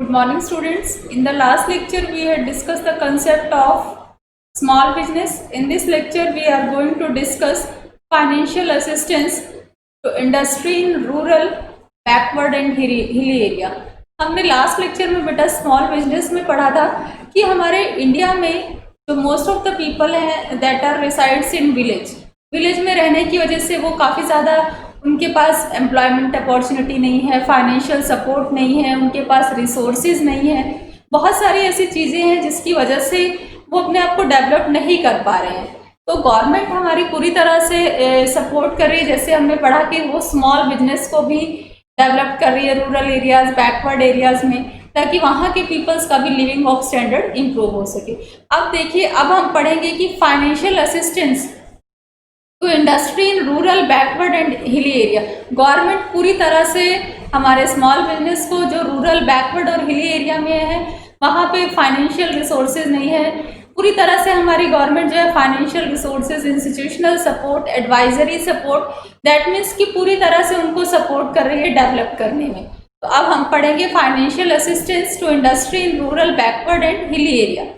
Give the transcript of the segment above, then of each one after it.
Good morning, students. In the last lecture, we had discussed the concept of small business. In this lecture, we are going to discuss financial assistance to industry in rural, backward and hilly area. हमने last lecture में बेटा small business में पढ़ा था कि हमारे India में जो मोस्ट ऑफ द पीपल हैं that are resides in village में रहने की वजह से वो काफ़ी ज़्यादा उनके पास एम्प्लॉयमेंट अपॉर्चुनिटी नहीं है, फाइनेंशियल सपोर्ट नहीं है, उनके पास रिसोर्सेज नहीं है, बहुत सारी ऐसी चीज़ें हैं जिसकी वजह से वो अपने आप को डेवलप नहीं कर पा रहे हैं। तो गवर्नमेंट हमारी पूरी तरह से सपोर्ट कर रही है, जैसे हमने पढ़ा कि वो स्मॉल बिजनेस को भी डेवलप कर रही है रूरल एरियाज़, बैकवर्ड एरियाज़ में, ताकि वहाँ के पीपल्स का भी लिविंग ऑफ स्टैंडर्ड इम्प्रूव हो सके। अब देखिए, अब हम पढ़ेंगे कि फाइनेंशियल असिस्टेंस तो industry in rural, backward and hilly area. Government पूरी तरह से हमारे स्मॉल बिजनेस को जो रूरल, बैकवर्ड और हिली एरिया में है वहाँ पे फाइनेंशियल रिसोर्सेज नहीं है, पूरी तरह से हमारी गवर्नमेंट जो है financial resources, institutional support, advisory support, that means कि पूरी तरह से उनको सपोर्ट कर रही है डेवलप करने में। तो अब हम पढ़ेंगे financial assistance to industry in rural, backward and hilly area.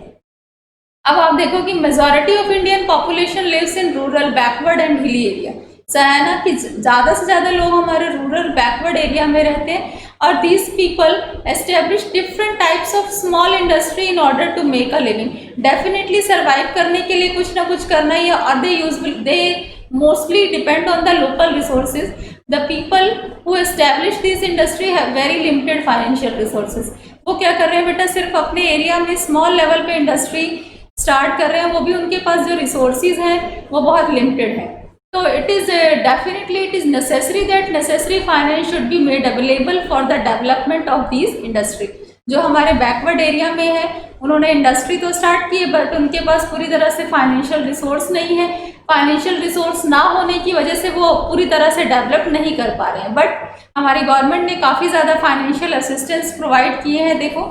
अब आप देखो कि majority of Indian population lives in rural, backward and hilly area. है ना कि ज़्यादा से ज़्यादा लोग हमारे रूरल, बैकवर्ड एरिया में रहते हैं और these people establish different types of small industry in order to make a living. Definitely survive करने के लिए कुछ ना कुछ करना ही है और they mostly depend on the local resources. The people who establish this industry have very limited financial resources. वो क्या कर रहे हैं बेटा, सिर्फ अपने एरिया में स्मॉल लेवल पे इंडस्ट्री स्टार्ट कर रहे हैं, वो भी उनके पास जो रिसोर्सेज हैं वो बहुत लिमिटेड है। तो it is definitely it is necessary that necessary finance should be made available for the development of these industry. जो हमारे बैकवर्ड एरिया में है उन्होंने इंडस्ट्री तो स्टार्ट की है बट उनके पास पूरी तरह से फाइनेंशियल रिसोर्स नहीं है। फाइनेंशियल रिसोर्स ना होने की वजह से वो पूरी तरह से डेवलप नहीं कर पा रहे हैं, बट हमारी गवर्नमेंट ने काफ़ी ज़्यादा फाइनेंशियल असिस्टेंस प्रोवाइड किए हैं। देखो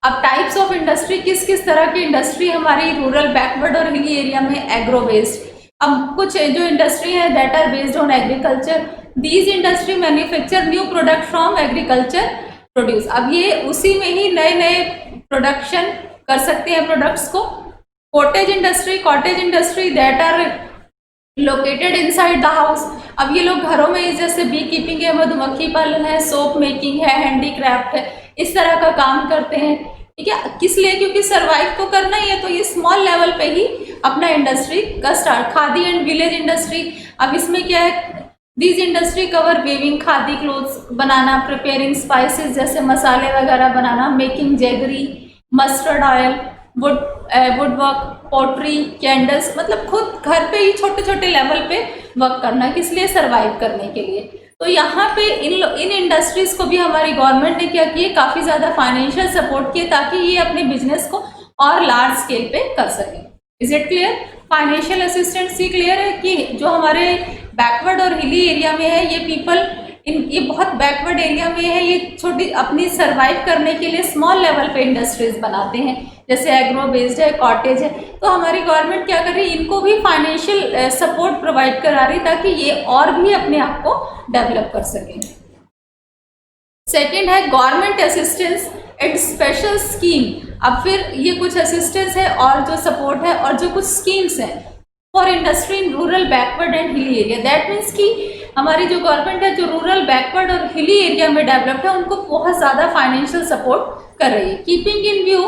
अब टाइप्स ऑफ इंडस्ट्री, किस किस तरह की इंडस्ट्री हमारी रूरल, बैकवर्ड और हिली एरिया में एग्रो बेस्ड। अब कुछ जो इंडस्ट्री है that are based on agriculture, these industry manufacture new product from agriculture produce. अब ये उसी में ही नए नए प्रोडक्शन कर सकते हैं प्रोडक्ट्स को। Cottage industry that are located inside the house. अब ये लोग घरों में जैसे बी कीपिंग है, मधुमक्खी पालन है, सोप मेकिंग है, हैंडीक्राफ्ट है, इस तरह का काम करते हैं। ठीक है, किस लिए? क्योंकि सर्वाइव तो करना ही है, तो ये स्मॉल लेवल पे ही अपना इंडस्ट्री का start. Khadi and village industry, अब इसमें क्या है, these industry cover weaving, khadi clothes बनाना, प्रिपेयरिंग स्पाइसेस जैसे मसाले वगैरह बनाना, making jaggery, mustard oil, wood work, pottery, candles, मतलब खुद घर पे ही छोटे छोटे लेवल पे वर्क करना, किस लिए? सर्वाइव करने के लिए। तो यहाँ पे इन इंडस्ट्रीज को भी हमारी गवर्नमेंट ने क्या किए, काफ़ी ज़्यादा फाइनेंशियल सपोर्ट किए ताकि ये अपने बिजनेस को और लार्ज स्केल पे कर सकें। Is it clear? Financial assistance ये क्लियर है कि जो हमारे बैकवर्ड और हिली एरिया में है ये पीपल ये बहुत बैकवर्ड एरिया में है, ये छोटी अपनी सर्वाइव करने के लिए स्मॉल लेवल पे इंडस्ट्रीज बनाते हैं, जैसे एग्रो बेस्ड है, कॉटेज है। तो हमारी गवर्नमेंट क्या कर रही है, इनको भी फाइनेंशियल सपोर्ट प्रोवाइड करा रही ताकि ये और भी अपने आप को डेवलप कर सकें। सेकेंड है government assistance and special scheme. अब फिर ये कुछ असिस्टेंस है और जो सपोर्ट है और जो कुछ स्कीम्स हैं for industry in rural, backward and hilly area. That means कि हमारी जो गवर्नमेंट है जो रूरल, बैकवर्ड और हिली एरिया में डेवलप्ड है उनको बहुत ज़्यादा फाइनेंशियल सपोर्ट कर रही है। Keeping in view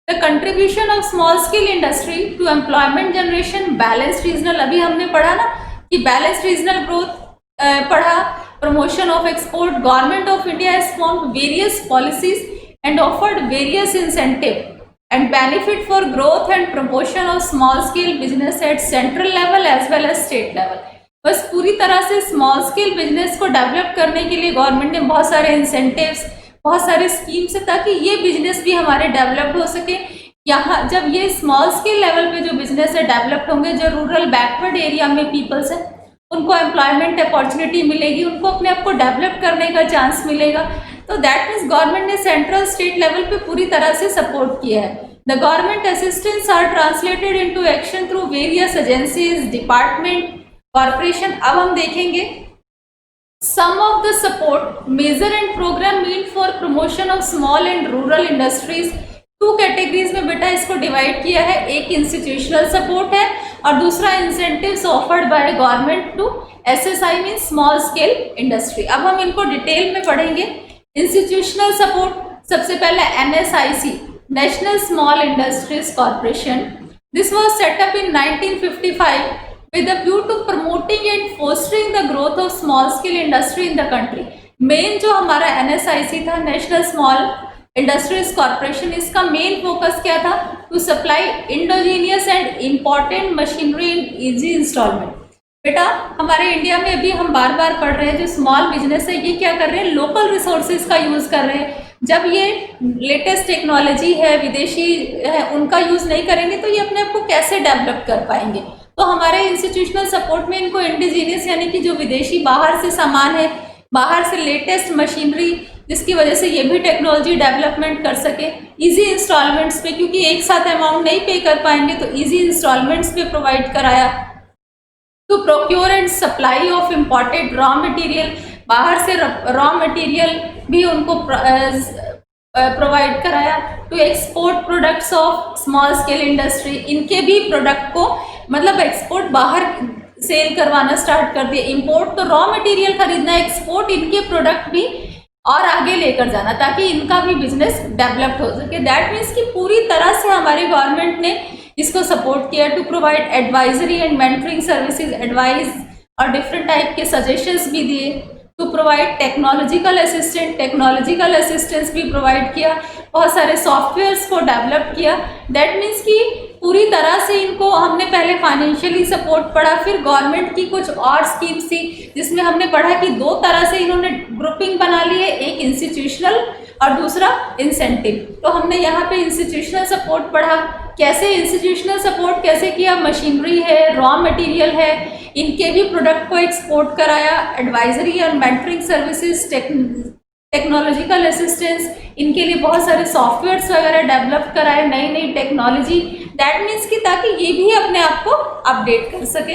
the contribution of small scale industry to employment generation, balanced regional, अभी हमने पढ़ा ना कि बैलेंस्ड रीजनल ग्रोथ पढ़ा, promotion of export. Government of India has formed various policies and offered various incentive and benefit for growth and promotion of small scale business at central level as well as state level। बस पूरी तरह से small scale business को develop करने के लिए government ने बहुत सारे इंसेंटिव्स, बहुत सारे स्कीम्स है ताकि ये बिजनेस भी हमारे डेवलप्ड हो सके। यहाँ जब ये स्मॉल स्केल लेवल पे जो बिजनेस है डेवलप्ड होंगे, जो रूरल, बैकवर्ड एरिया में पीपल्स हैं उनको एम्प्लॉयमेंट अपॉर्चुनिटी मिलेगी, उनको अपने आप को डेवलप करने का चांस मिलेगा। तो दैट मीन्स गवर्नमेंट ने सेंट्रल, स्टेट लेवल पे पूरी तरह से सपोर्ट किया है। The government assistance are translated into action through various agencies, department, corporation. अब हम देखेंगे Some of the support measure and program meant for promotion of small and rural industries. Two categories में बेटा इसको डिवाइड किया है, एक इंस्टीट्यूशनल सपोर्ट है और दूसरा incentives offered by government to SSI mean small scale industry. अब हम इनको डिटेल में पढ़ेंगे। इंस्टीट्यूशनल सपोर्ट सबसे पहले NSIC, national small industries corporation. This was set up in 1955 with a view to promoting and fostering the growth of small scale industry in the country। Main जो हमारा NSIC था, national small industries corporation, इसका main focus क्या था? To supply indigenous and important machinery in easy instalment. बेटा हमारे India में अभी हम बार बार पढ़ रहे हैं, जो स्मॉल बिजनेस है ये क्या कर रहे हैं? लोकल रिसोर्सेज का यूज़ कर रहे हैं। जब ये लेटेस्ट टेक्नोलॉजी है, विदेशी है, उनका यूज़ नहीं करेंगे तो ये अपने आप को कैसे डेवलप कर पाएंगे? तो हमारे इंस्टीट्यूशनल सपोर्ट में इनको इंडिजीनियस यानी कि जो विदेशी बाहर से सामान है, बाहर से लेटेस्ट मशीनरी, जिसकी वजह से ये भी टेक्नोलॉजी डेवलपमेंट कर सके, इजी इंस्टॉलमेंट्स पे, क्योंकि एक साथ अमाउंट नहीं पे कर पाएंगे तो इजी इंस्टॉलमेंट्स पे प्रोवाइड कराया। To procure and supply of imported raw material, बाहर से रॉ मटेरियल भी उनको प्रोवाइड कराया। To export products of small scale industry, इनके भी प्रोडक्ट को मतलब एक्सपोर्ट बाहर सेल करवाना स्टार्ट कर दिया। इंपोर्ट तो रॉ मटेरियल खरीदना, एक्सपोर्ट इनके प्रोडक्ट भी और आगे लेकर जाना ताकि इनका भी बिजनेस डेवलप्ड हो सके। दैट मीन्स कि पूरी तरह से हमारी गवर्नमेंट ने इसको सपोर्ट किया। To provide advisory and mentoring services, advice और डिफरेंट टाइप के सजेशंस भी दिए। To provide technological assistant, technological assistance भी प्रोवाइड किया। बहुत सारे सॉफ्टवेयर्स को डेवलप किया। दैट मीन्स कि पूरी तरह से इनको हमने पहले फाइनेंशियली सपोर्ट पढ़ा, फिर गवर्नमेंट की कुछ और स्कीम्स थी जिसमें हमने पढ़ा कि दो तरह से इन्होंने ग्रुपिंग बना ली है, एक इंस्टीट्यूशनल और दूसरा इंसेंटिव। तो हमने यहाँ पे इंस्टीट्यूशनल सपोर्ट पढ़ा, कैसे इंस्टीट्यूशनल सपोर्ट कैसे किया, मशीनरी है, रॉ मटेरियल है, इनके भी प्रोडक्ट को एक्सपोर्ट कराया। एडवाइजरी और मेंटरिंग सर्विसेज, टेक्नोलॉजिकल असिस्टेंस, इनके लिए बहुत सारे सॉफ्टवेयर्स वगैरह डेवलप कराए, नई नई टेक्नोलॉजी। दैट मीन्स कि ताकि ये भी अपने आप को अपडेट कर सके।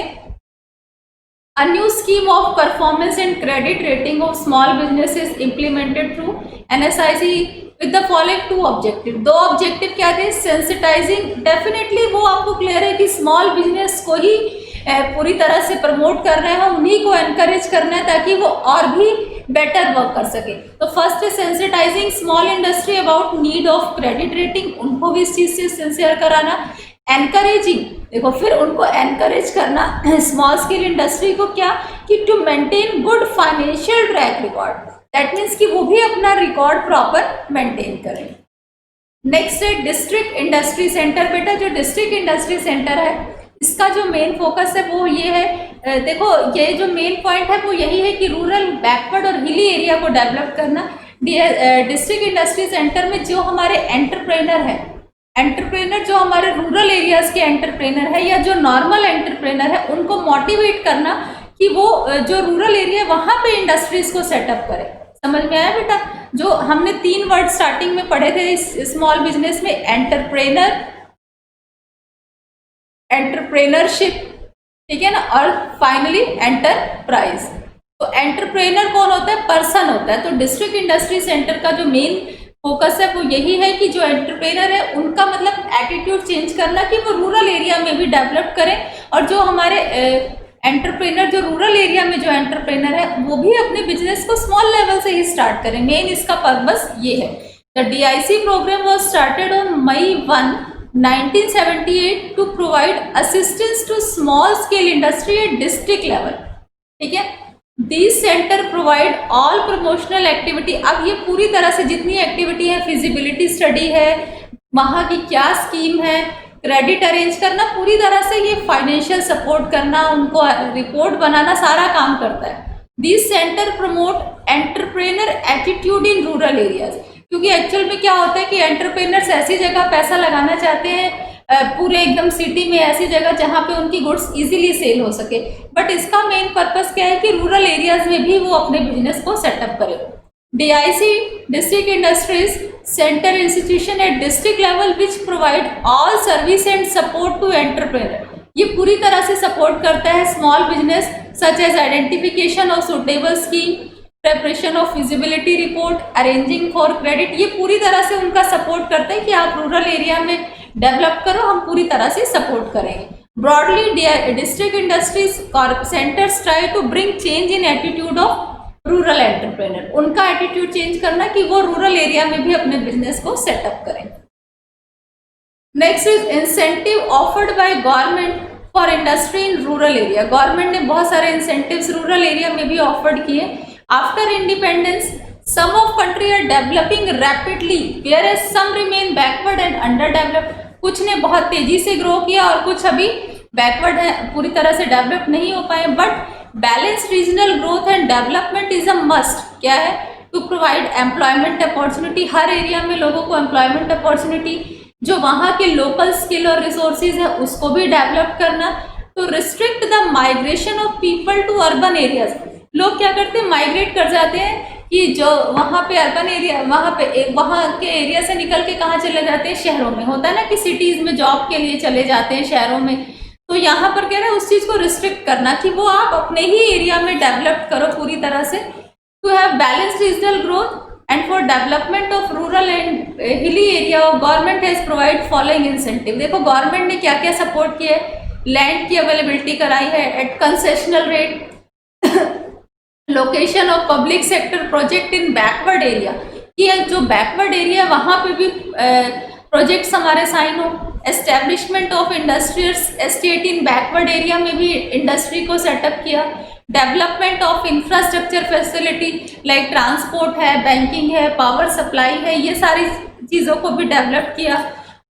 A new scheme of performance and credit rating of small businesses implemented through NSIC with the following two objective. दो ऑब्जेक्टिव क्या थे? सेंसिटाइजिंग, डेफिनेटली वो आपको क्लियर है कि स्मॉल बिजनेस को ही पूरी तरह से प्रमोट कर रहे हैं, उन्हीं को एनकरेज करना है ताकि वो और भी बेटर वर्क कर सके। तो फर्स्ट है sensitising small industry about need of credit rating, उनको भी इस चीज़ से सिंसियर कराना। एनकरेजिंग, देखो फिर उनको एनकरेज करना स्मॉल स्केल इंडस्ट्री को क्या कि to maintain good financial track record. That means कि वो भी अपना रिकॉर्ड प्रॉपर मेंटेन करें। नेक्स्ट है डिस्ट्रिक्ट इंडस्ट्री सेंटर। बेटा जो डिस्ट्रिक्ट इंडस्ट्री सेंटर है इसका जो मेन फोकस है वो ये है, देखो ये जो मेन पॉइंट है वो यही है कि रूरल, बैकवर्ड और हिली एरिया को डेवलप करना। डिस्ट्रिक्ट इंडस्ट्री सेंटर में जो हमारे एंटरप्रेनर है, एंटरप्रेनर जो हमारे रूरल एरियाज के एंटरप्रेनर है या जो नॉर्मल एंटरप्रेनर है, उनको मोटिवेट करना कि वो जो रूरल एरिया वहाँ पे इंडस्ट्रीज को सेटअप करे। समझ में आया बेटा? जो हमने 3 वर्ड स्टार्टिंग में पढ़े थे इस स्मॉल बिजनेस में, एंटरप्रेनर, एंटरप्रेनरशिप, ठीक है ना, और फाइनली एंटरप्राइज। तो एंटरप्रेनर कौन होता है? पर्सन होता है। तो डिस्ट्रिक्ट इंडस्ट्री सेंटर का जो मेन फोकस है वो यही है कि जो एंटरप्रेनर है उनका मतलब एटीट्यूड चेंज करना कि वो रूरल एरिया में भी डेवलप करें, और जो हमारे एंटरप्रेनर जो रूरल एरिया में जो एंटरप्रेनर है वो भी अपने बिजनेस को स्मॉल लेवल से ही स्टार्ट करें। मेन इसका पर्पस ये है। The DIC programme was started on May 1, 1978 to provide assistance to small scale industry at district level. ठीक है, this centre provide all promotional activity. अब ये पूरी तरह से जितनी एक्टिविटी है, फिजिबिलिटी स्टडी है, वहाँ की क्या स्कीम है, क्रेडिट अरेंज करना, पूरी तरह से ये फाइनेंशियल सपोर्ट करना, उनको रिपोर्ट बनाना, सारा काम करता है। This centre promote entrepreneur attitude in rural areas, क्योंकि एक्चुअल में क्या होता है कि एंटरप्रेनर्स ऐसी जगह पैसा लगाना चाहते हैं, पूरे एकदम सिटी में ऐसी जगह जहाँ पे उनकी गुड्स इजीली सेल हो सके, बट इसका मेन पर्पस क्या है कि रूरल एरियाज में भी वो अपने बिजनेस को सेटअप करे। DIC district industries centre institution at district level which provide all service and support to entrepreneur. ये पूरी तरह से सपोर्ट करता है small business such as identification of suitable scheme, preparation of feasibility report, arranging for credit। ये पूरी तरह से उनका सपोर्ट करते हैं कि आप रूरल एरिया में डेवलप करो, हम पूरी तरह से सपोर्ट करेंगे। Broadly district industries centres try to bring change in attitude of rural entrepreneur. उनका एटीट्यूड चेंज करना कि वो रूरल एरिया में भी अपने बिजनेस को सेटअप करें। Next is incentive offered by government for industry in rural area. Government ने बहुत सारे इंसेंटिव्स रूरल एरिया में भी ऑफर्ड किए। After independence some of country are developing rapidly whereas some remain backward and underdeveloped। कुछ ने बहुत तेजी से ग्रो किया और कुछ अभी बैकवर्ड है, पूरी तरह से डेवलप नहीं हो पाए। But balance regional growth and development is a must. क्या है? To provide employment opportunity. हर एरिया में लोगों को एम्प्लॉयमेंट अपॉर्चुनिटी, जो वहाँ के लोकल स्किल और रिसोर्सेज है उसको भी डेवलप करना। To restrict the migration of people to urban areas. लोग क्या करते हैं? माइग्रेट कर जाते हैं कि जो वहाँ पे अर्बन एरिया, वहाँ के एरिया से निकल के कहाँ चले जाते हैं? शहरों में। होता है ना कि सिटीज़ में जॉब के लिए चले जाते हैं शहरों में। तो यहाँ पर कह रहे हैं उस चीज़ को रिस्ट्रिक्ट करना कि वो आप अपने ही एरिया में डेवलप करो पूरी तरह से। To have balance regional growth and for development of rural and hilly area government has provide following incentive. देखो गवर्नमेंट ने क्या क्या सपोर्ट किया है। लैंड की अवेलेबिलिटी कराई है at concessional rate, location of public sector project in backward area, कि जो बैकवर्ड एरिया है वहाँ पे भी प्रोजेक्ट्स हमारे साइन हो। Establishment of industrial estate in backward area में भी इंडस्ट्री को सेटअप किया। Development of infrastructure facility like transport है, बैंकिंग है, पावर सप्लाई है, ये सारी चीज़ों को भी डेवलप किया।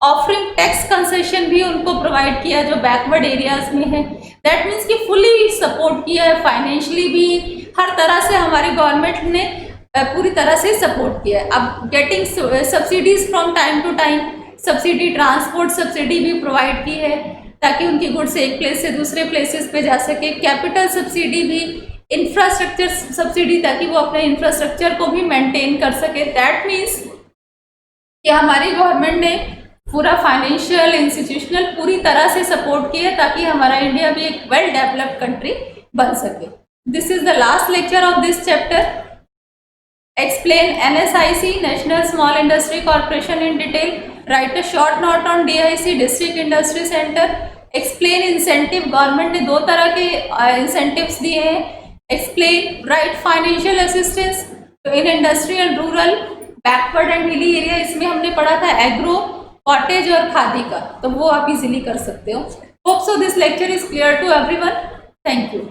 ऑफरिंग टैक्स कंसेशन भी उनको प्रोवाइड किया जो बैकवर्ड एरियाज में है। दैट मीन्स कि फुली सपोर्ट किया है, फाइनेंशियली भी हर तरह से हमारी गवर्नमेंट ने पूरी तरह से सपोर्ट किया है। अब getting subsidies from time to time, subsidy transport subsidy भी प्रोवाइड की है ताकि उनकी गुड्स एक प्लेस से दूसरे प्लेसेस पे जा सके। कैपिटल सब्सिडी भी, इंफ्रास्ट्रक्चर सब्सिडी ताकि वो अपने इंफ्रास्ट्रक्चर को भी मेंटेन कर सके। दैट मीन्स कि हमारी गवर्नमेंट ने पूरा फाइनेंशियल इंस्टीट्यूशनल पूरी तरह से सपोर्ट किया ताकि हमारा इंडिया भी एक वेल डेवलप्ड कंट्री बन सके। This is the last lecture of this chapter. Explain NSIC, National Small Industry Corporation in detail. Write a short note on DIC, District Industry Center. Explain incentive. Government ने दो तरह के incentives दिए हैं। Explain, write financial assistance in industrial, rural, backward and hilly area। इसमें हमने पढ़ा था एग्रो, कॉटेज और खादी का, तो वो आप इजीली कर सकते हो। Hope so this lecture is clear to everyone. Thank you.